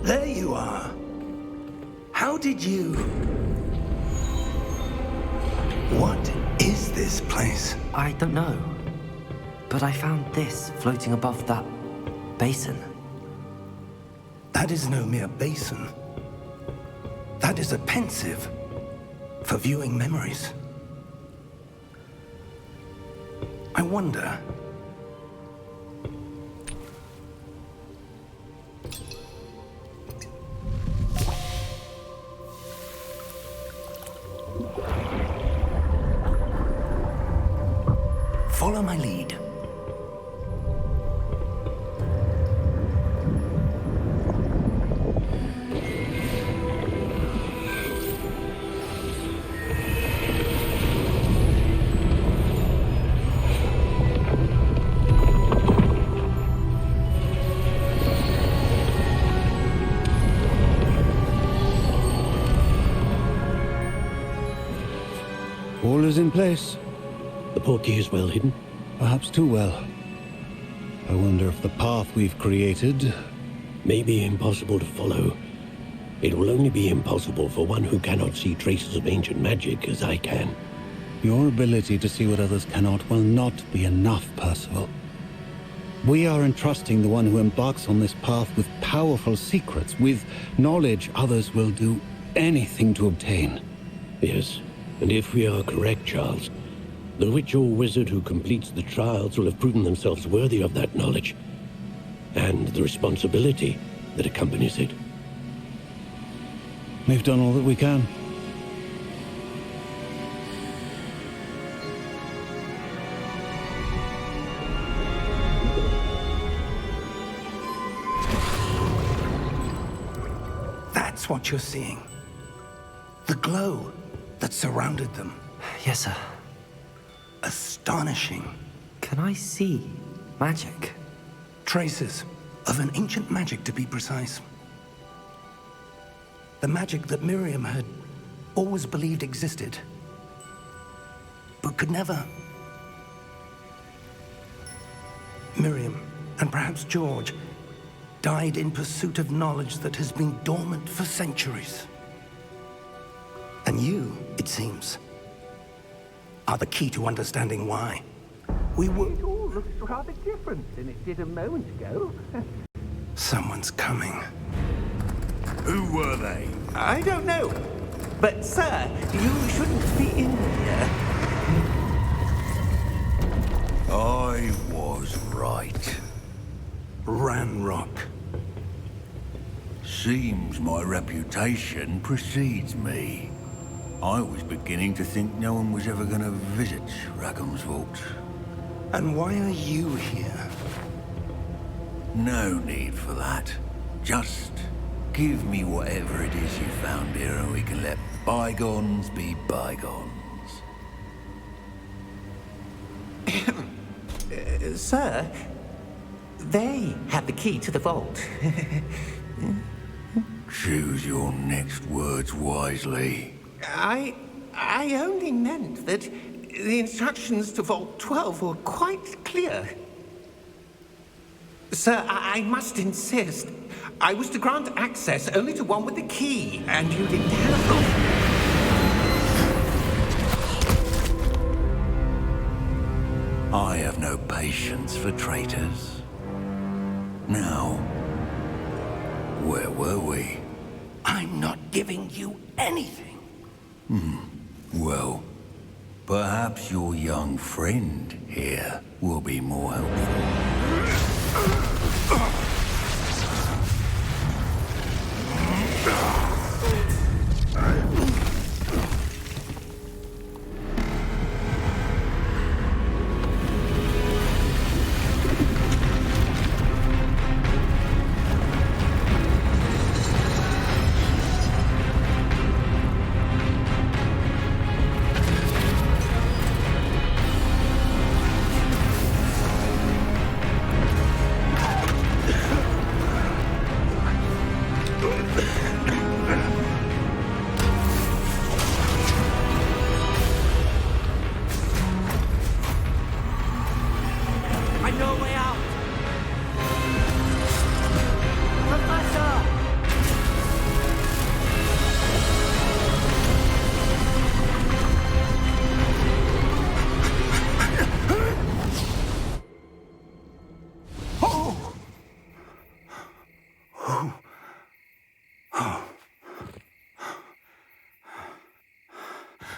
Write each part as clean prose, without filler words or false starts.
There you are. How did you... What is this place? I don't know. But I found this floating above that basin. That is no mere basin. That is a pensive for viewing memories. I wonder... Follow my lead. All is in place. The portkey is well hidden. Perhaps too well. I wonder if the path we've created... May be impossible to follow. It will only be impossible for one who cannot see traces of ancient magic as I can. Your ability to see what others cannot will not be enough, Percival. We are entrusting the one who embarks on this path with powerful secrets, with knowledge others will do anything to obtain. Yes, and if we are correct, Charles, the witch or wizard who completes the trials will have proven themselves worthy of that knowledge, and the responsibility that accompanies it. We've done all that we can. That's what you're seeing. The glow that surrounded them. Yes, sir. Astonishing. Can I see magic? Traces of an ancient magic, to be precise. The magic that Miriam had always believed existed, but could never. Miriam, and perhaps George, died in pursuit of knowledge that has been dormant for centuries. And you, it seems, are the key to understanding why. We were... It all looks rather different than it did a moment ago. Someone's coming. Who were they? I don't know. But, sir, you shouldn't be in here. I was right. Ranrock. Seems my reputation precedes me. I was beginning to think no one was ever going to visit Rackham's Vault. And why are you here? No need for that. Just give me whatever it is you found here and we can let bygones be bygones. Sir, they have the key to the vault. Choose your next words wisely. I only meant that the instructions to Vault 12 were quite clear. Sir, I must insist. I was to grant access only to one with the key, and you didn't have them. I have no patience for traitors. Now, where were we? I'm not giving you anything. Well, perhaps your young friend here will be more helpful.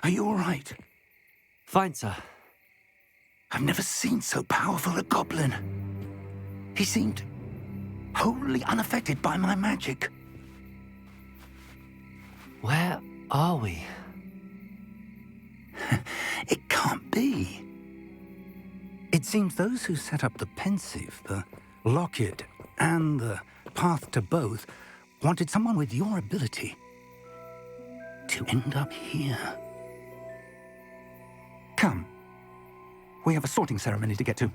Are you all right? Fine, sir. I've never seen so powerful a goblin. He seemed wholly unaffected by my magic. Where are we? It can't be. It seems those who set up the pensive, the locket, and the path to both wanted someone with your ability to end up here. Come. We have a sorting ceremony to get to.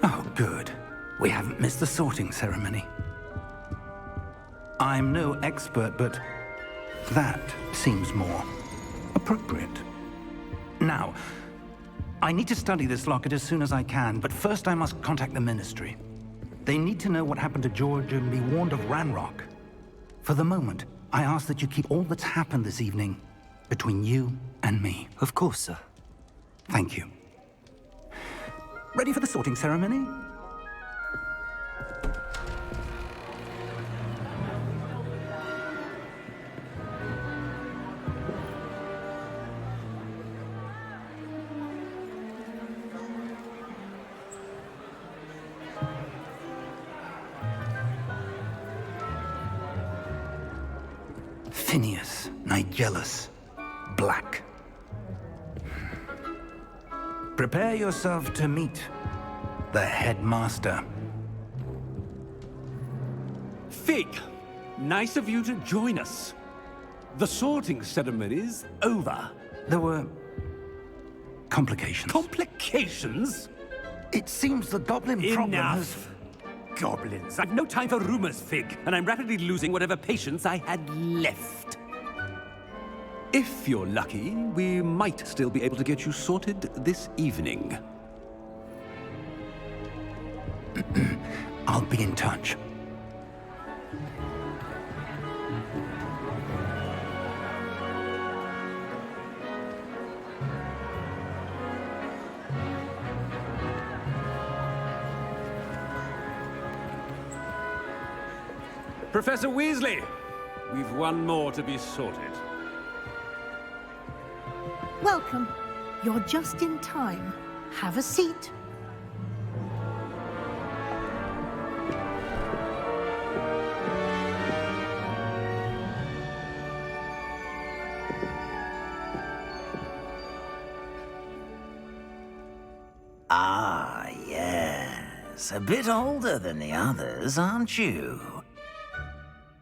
Oh, good. We haven't missed the sorting ceremony. I'm no expert, but that seems more appropriate. Now, I need to study this locket as soon as I can, but first I must contact the Ministry. They need to know what happened to George and be warned of Ranrock. For the moment, I ask that you keep all that's happened this evening between you and me. Of course, sir. Thank you. Ready for the sorting ceremony? Phineas Nigellus Black. Prepare yourself to meet the headmaster. Fig, nice of you to join us. The sorting ceremony's over. There were complications. Complications? It seems the goblin problem has... Enough. Goblins. I've no time for rumors, Fig, and I'm rapidly losing whatever patience I had left. If you're lucky, we might still be able to get you sorted this evening. I'll be in touch. Professor Weasley, we've one more to be sorted. Welcome. You're just in time. Have a seat. Ah, yes. A bit older than the others, aren't you?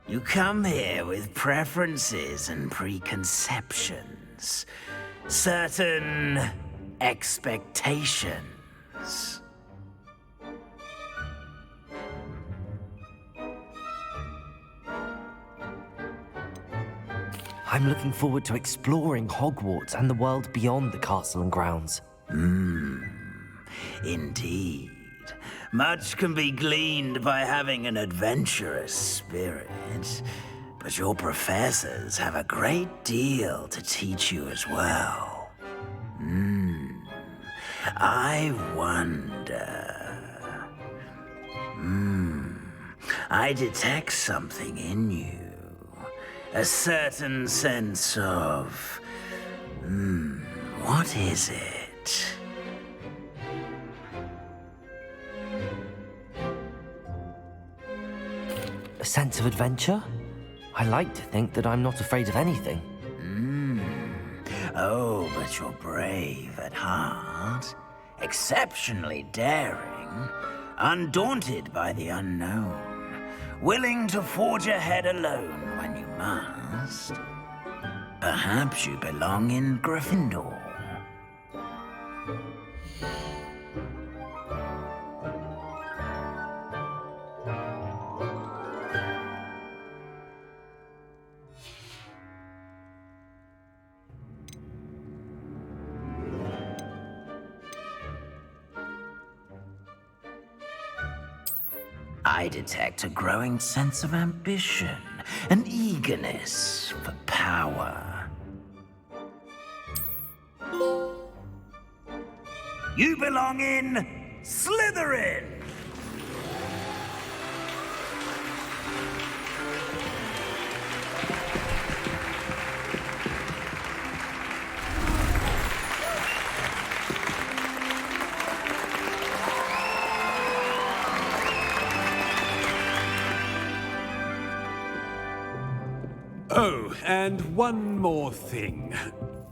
You come here with preferences and preconceptions. Certain expectations. I'm looking forward to exploring Hogwarts and the world beyond the castle and grounds. Indeed. Much can be gleaned by having an adventurous spirit, but your professors have a great deal to teach you as well. I wonder... I detect something in you. A certain sense of... What is it? A sense of adventure? I like to think that I'm not afraid of anything. Oh, but you're brave at heart, exceptionally daring, undaunted by the unknown, willing to forge ahead alone when you must. Perhaps you belong in Gryffindor. I detect a growing sense of ambition, an eagerness for power. You belong in Slytherin! Oh, and one more thing.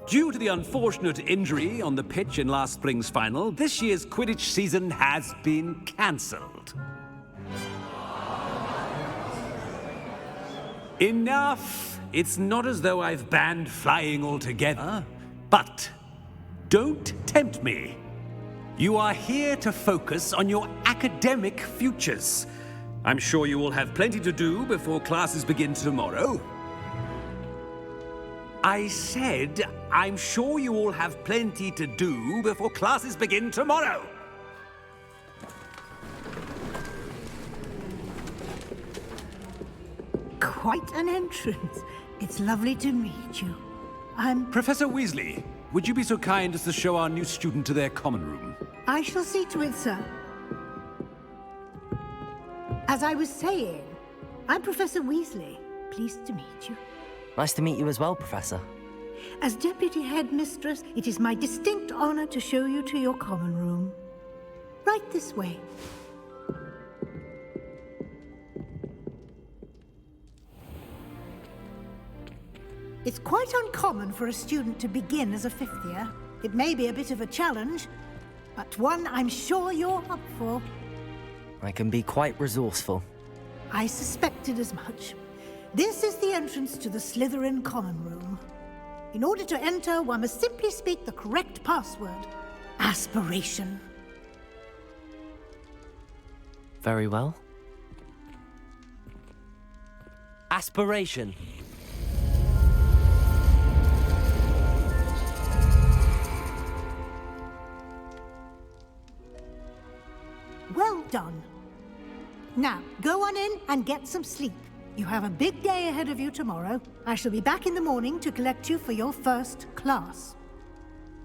Due to the unfortunate injury on the pitch in last spring's final, this year's Quidditch season has been cancelled. Enough! It's not as though I've banned flying altogether, but don't tempt me. You are here to focus on your academic futures. I'm sure you will have plenty to do before classes begin tomorrow. I said, I'm sure you all have plenty to do before classes begin tomorrow. Quite an entrance. It's lovely to meet you. Professor Weasley, would you be so kind as to show our new student to their common room? I shall see to it, sir. As I was saying, I'm Professor Weasley. Pleased to meet you. Nice to meet you as well, Professor. As Deputy Headmistress, it is my distinct honor to show you to your common room. Right this way. It's quite uncommon for a student to begin as a fifth year. It may be a bit of a challenge, but one I'm sure you're up for. I can be quite resourceful. I suspected as much. This is the entrance to the Slytherin common room. In order to enter, one must simply speak the correct password. Aspiration. Very well. Aspiration. Well done. Now, go on in and get some sleep. You have a big day ahead of you tomorrow. I shall be back in the morning to collect you for your first class.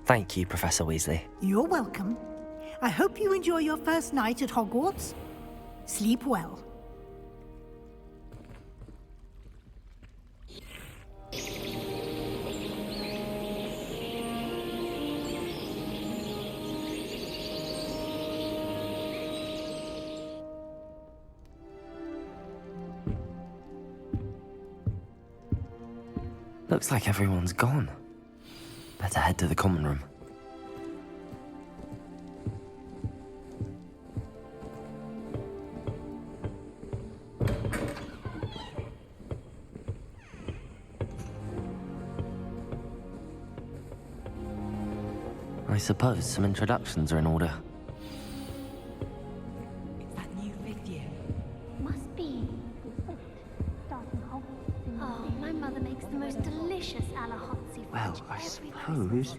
Thank you, Professor Weasley. You're welcome. I hope you enjoy your first night at Hogwarts. Sleep well. Looks like everyone's gone. Better head to the common room. I suppose some introductions are in order. It's that new fifth year. Must be. Starting Hogwarts. Oh, my mother makes the most delicious a la hot seafood. Well, I suppose.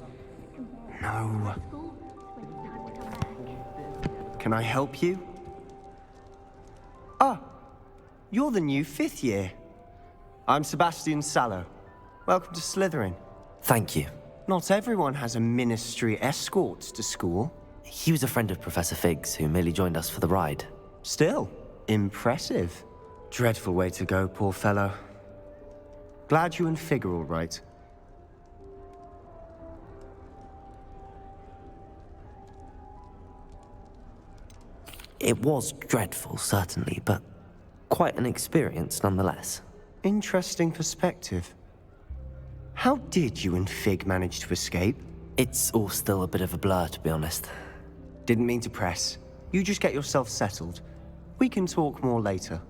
No. Can I help you? Ah, you're the new fifth year. I'm Sebastian Sallow. Welcome to Slytherin. Thank you. Not everyone has a ministry escort to school. He was a friend of Professor Fig's who merely joined us for the ride. Still, impressive. Dreadful way to go, poor fellow. Glad you and Fig are all right. It was dreadful, certainly, but quite an experience nonetheless. Interesting perspective. How did you and Fig manage to escape? It's all still a bit of a blur, to be honest. Didn't mean to press. You just get yourself settled. We can talk more later.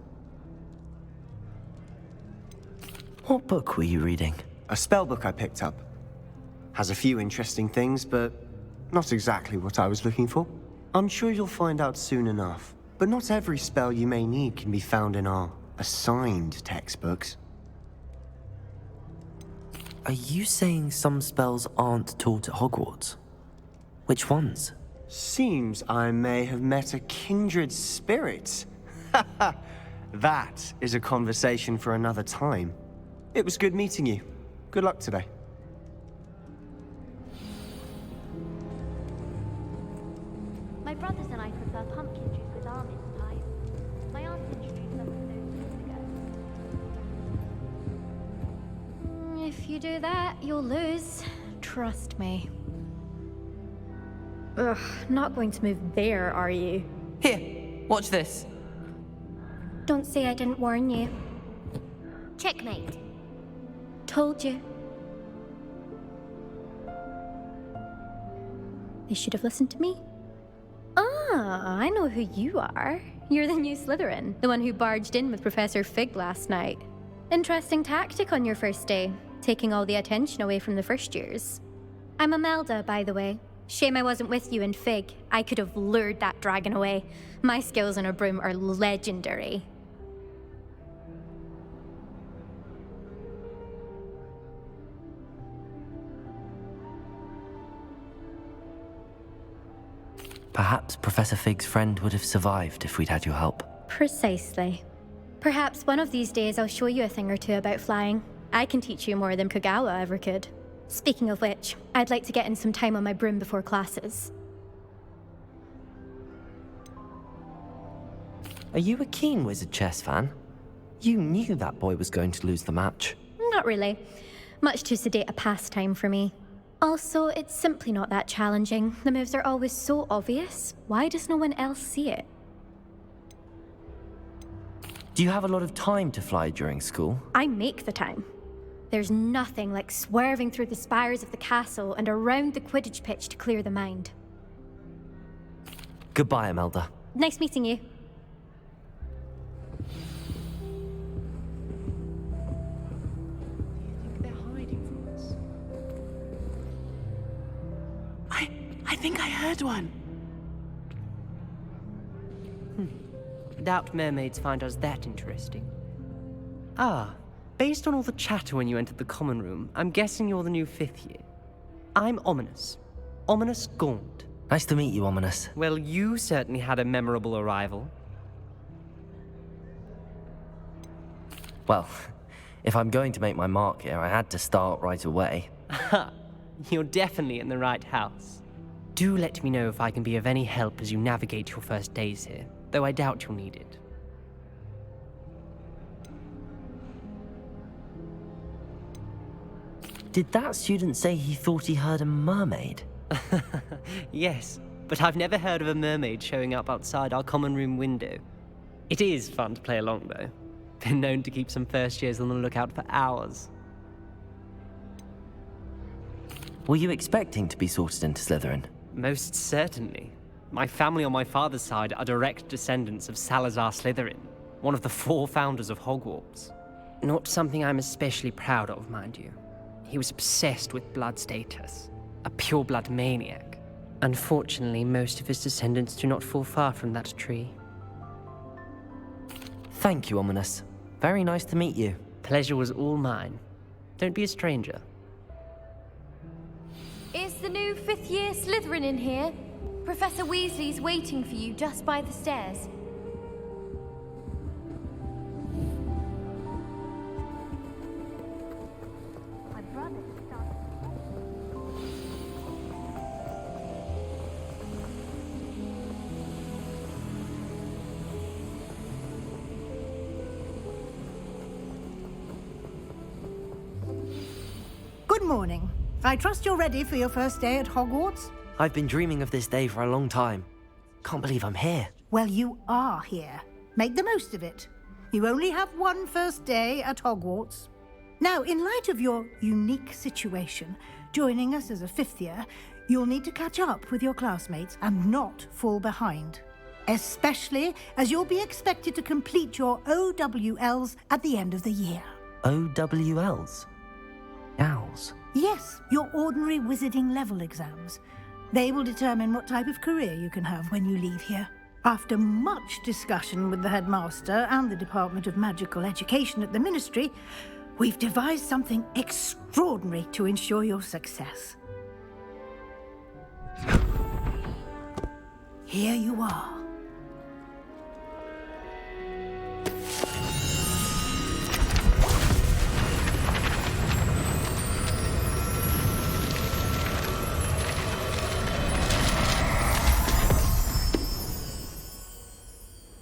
What book were you reading? A spellbook I picked up. Has a few interesting things, but not exactly what I was looking for. I'm sure you'll find out soon enough. But not every spell you may need can be found in our assigned textbooks. Are you saying some spells aren't taught at Hogwarts? Which ones? Seems I may have met a kindred spirit. That is a conversation for another time. It was good meeting you. Good luck today. My brothers and I prefer pumpkin juice with almond pie. My aunt introduced us to those years ago. If you do that, you'll lose. Trust me. Ugh, not going to move there, are you? Here, watch this. Don't say I didn't warn you. Checkmate. Told you. They should have listened to me. Ah, I know who you are. You're the new Slytherin, the one who barged in with Professor Fig last night. Interesting tactic on your first day, taking all the attention away from the first years. I'm Imelda, by the way. Shame I wasn't with you in Fig. I could have lured that dragon away. My skills on a broom are legendary. Perhaps Professor Fig's friend would have survived if we'd had your help. Precisely. Perhaps one of these days I'll show you a thing or two about flying. I can teach you more than Kogawa ever could. Speaking of which, I'd like to get in some time on my broom before classes. Are you a keen Wizard chess fan? You knew that boy was going to lose the match. Not really. Much too sedate a pastime for me. Also, it's simply not that challenging. The moves are always so obvious. Why does no one else see it? Do you have a lot of time to fly during school? I make the time. There's nothing like swerving through the spires of the castle and around the Quidditch pitch to clear the mind. Goodbye, Imelda. Nice meeting you. I think I heard one. Doubt mermaids find us that interesting. Ah, based on all the chatter when you entered the common room, I'm guessing you're the new 5th year. I'm Ominous. Ominous Gaunt. Nice to meet you, Ominous. Well, you certainly had a memorable arrival. Well, if I'm going to make my mark here, I had to start right away. Ha! You're definitely in the right house. Do let me know if I can be of any help as you navigate your first days here, though I doubt you'll need it. Did that student say he thought he heard a mermaid? Yes, but I've never heard of a mermaid showing up outside our common room window. It is fun to play along, though. Been known to keep some first years on the lookout for hours. Were you expecting to be sorted into Slytherin? Most certainly. My family on my father's side are direct descendants of Salazar Slytherin, one of the 4 founders of Hogwarts. Not something I'm especially proud of, mind you. He was obsessed with blood status, a pure-blood maniac. Unfortunately, most of his descendants do not fall far from that tree. Thank you, Ominous. Very nice to meet you. Pleasure was all mine. Don't be a stranger. Is the new 5th year Slytherin in here? Professor Weasley's waiting for you just by the stairs. My brother started. Good morning. I trust you're ready for your first day at Hogwarts? I've been dreaming of this day for a long time. Can't believe I'm here. Well, you are here. Make the most of it. You only have one first day at Hogwarts. Now, in light of your unique situation, joining us as a fifth year, you'll need to catch up with your classmates and not fall behind. Especially as you'll be expected to complete your OWLs at the end of the year. OWLs? Owls? Yes, your ordinary wizarding level exams. They will determine what type of career you can have when you leave here. After much discussion with the headmaster and the Department of Magical Education at the Ministry, we've devised something extraordinary to ensure your success. Here you are.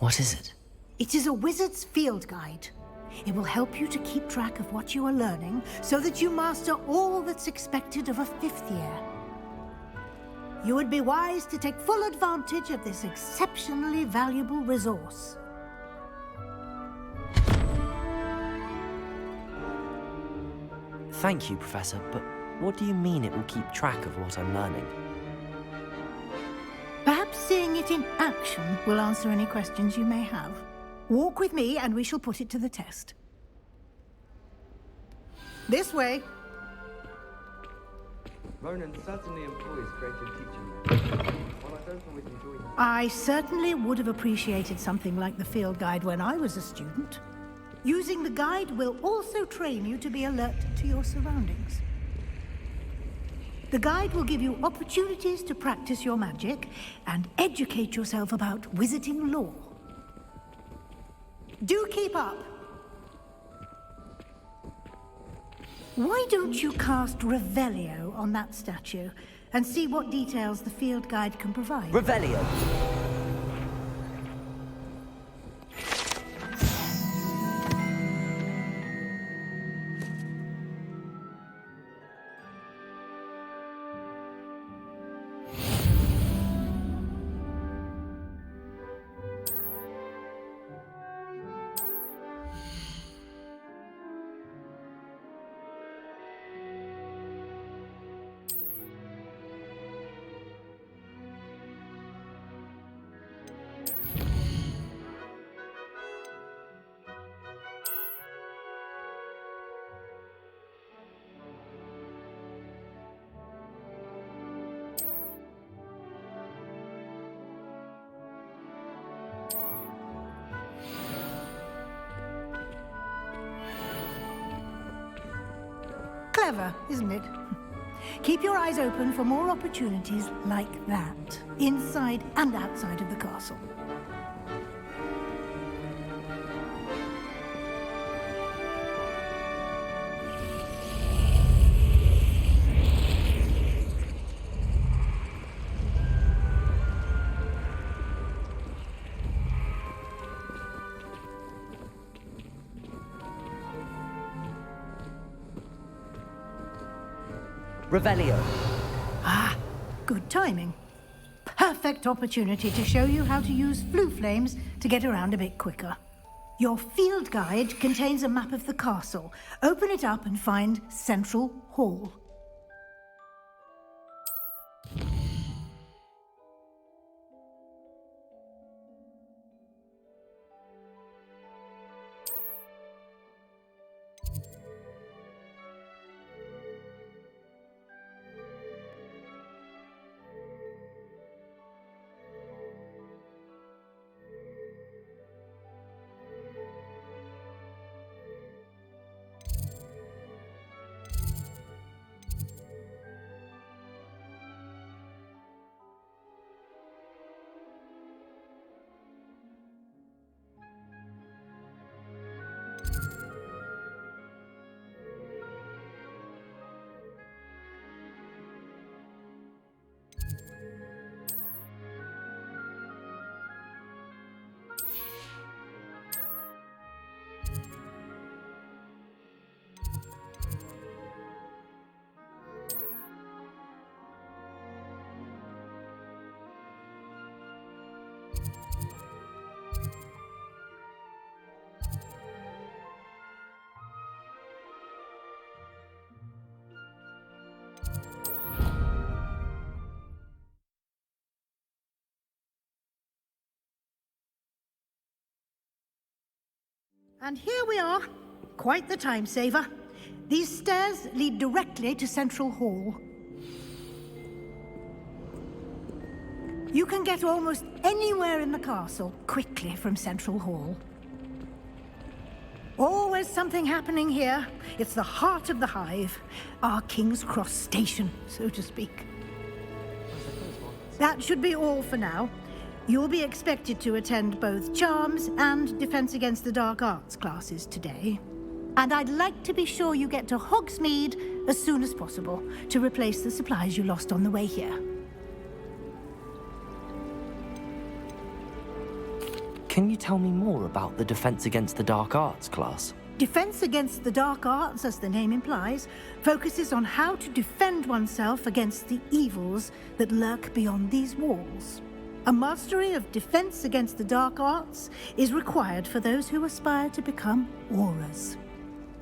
What is it? It is a wizard's field guide. It will help you to keep track of what you are learning so that you master all that's expected of a fifth year. You would be wise to take full advantage of this exceptionally valuable resource. Thank you, Professor, but what do you mean it will keep track of what I'm learning? Perhaps seeing it in action will answer any questions you may have. Walk with me and we shall put it to the test. This way. Ronan certainly employs creative teaching. While I don't always enjoy them. I certainly would have appreciated something like the field guide when I was a student. Using the guide will also train you to be alert to your surroundings. The guide will give you opportunities to practice your magic and educate yourself about wizarding lore. Do keep up! Why don't you cast Revelio on that statue and see what details the field guide can provide? Revelio! Clever, isn't it? Keep your eyes open for more opportunities like that, inside and outside of the castle. Revelio. Ah, good timing. Perfect opportunity to show you how to use flue flames to get around a bit quicker. Your field guide contains a map of the castle. Open it up and find Central Hall. And here we are. Quite the time saver. These stairs lead directly to Central Hall. You can get almost anywhere in the castle quickly from Central Hall. Always something happening here. It's the heart of the hive. Our King's Cross station, so to speak. That should be all for now. You'll be expected to attend both Charms and Defense Against the Dark Arts classes today. And I'd like to be sure you get to Hogsmeade as soon as possible to replace the supplies you lost on the way here. Can you tell me more about the Defense Against the Dark Arts class? Defense Against the Dark Arts, as the name implies, focuses on how to defend oneself against the evils that lurk beyond these walls. A mastery of Defense Against the Dark Arts is required for those who aspire to become Aurors.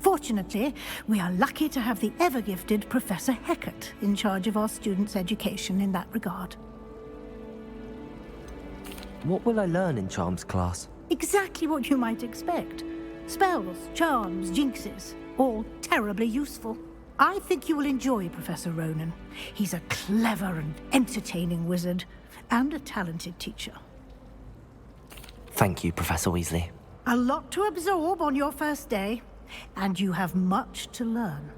Fortunately, we are lucky to have the ever-gifted Professor Hecat in charge of our students' education in that regard. What will I learn in Charms class? Exactly what you might expect. Spells, charms, jinxes, all terribly useful. I think you will enjoy Professor Ronan. He's a clever and entertaining wizard, and a talented teacher. Thank you, Professor Weasley. A lot to absorb on your first day, and you have much to learn.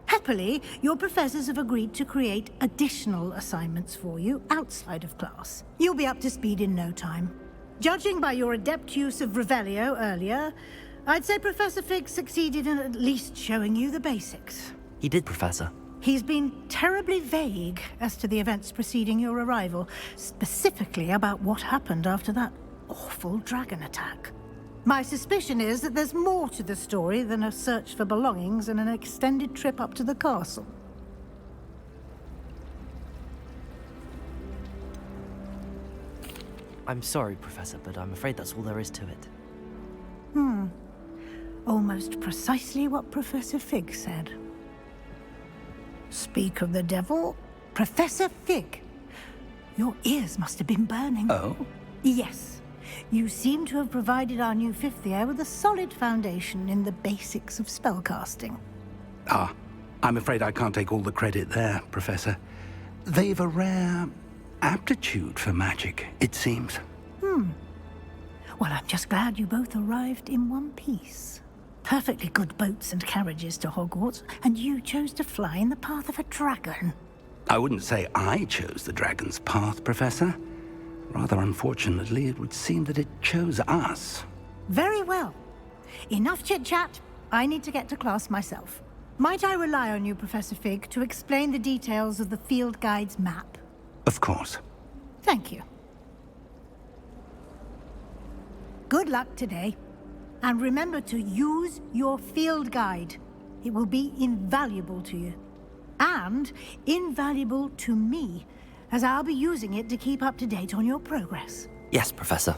Happily, your professors have agreed to create additional assignments for you outside of class. You'll be up to speed in no time. Judging by your adept use of Revelio earlier, I'd say Professor Fig succeeded in at least showing you the basics. He did, Professor. He's been terribly vague as to the events preceding your arrival, specifically about what happened after that awful dragon attack. My suspicion is that there's more to the story than a search for belongings and an extended trip up to the castle. I'm sorry, Professor, but I'm afraid that's all there is to it. Almost precisely what Professor Fig said. Speak of the devil, Professor Fig. Your ears must have been burning. Oh? Yes. You seem to have provided our new fifth year with a solid foundation in the basics of spellcasting. I'm afraid I can't take all the credit there, Professor. They've a rare aptitude for magic, it seems. Well, I'm just glad you both arrived in one piece. Perfectly good boats and carriages to Hogwarts, and you chose to fly in the path of a dragon. I wouldn't say I chose the dragon's path, Professor. Rather unfortunately, it would seem that it chose us. Very well. Enough chit-chat. I need to get to class myself. Might I rely on you, Professor Fig, to explain the details of the field guide's map? Of course. Thank you. Good luck today. And remember to use your field guide. It will be invaluable to you. And invaluable to me, as I'll be using it to keep up to date on your progress. Yes, Professor.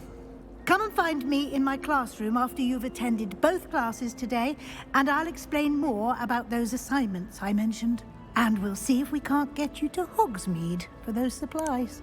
Come and find me in my classroom after you've attended both classes today, and I'll explain more about those assignments I mentioned. And we'll see if we can't get you to Hogsmeade for those supplies.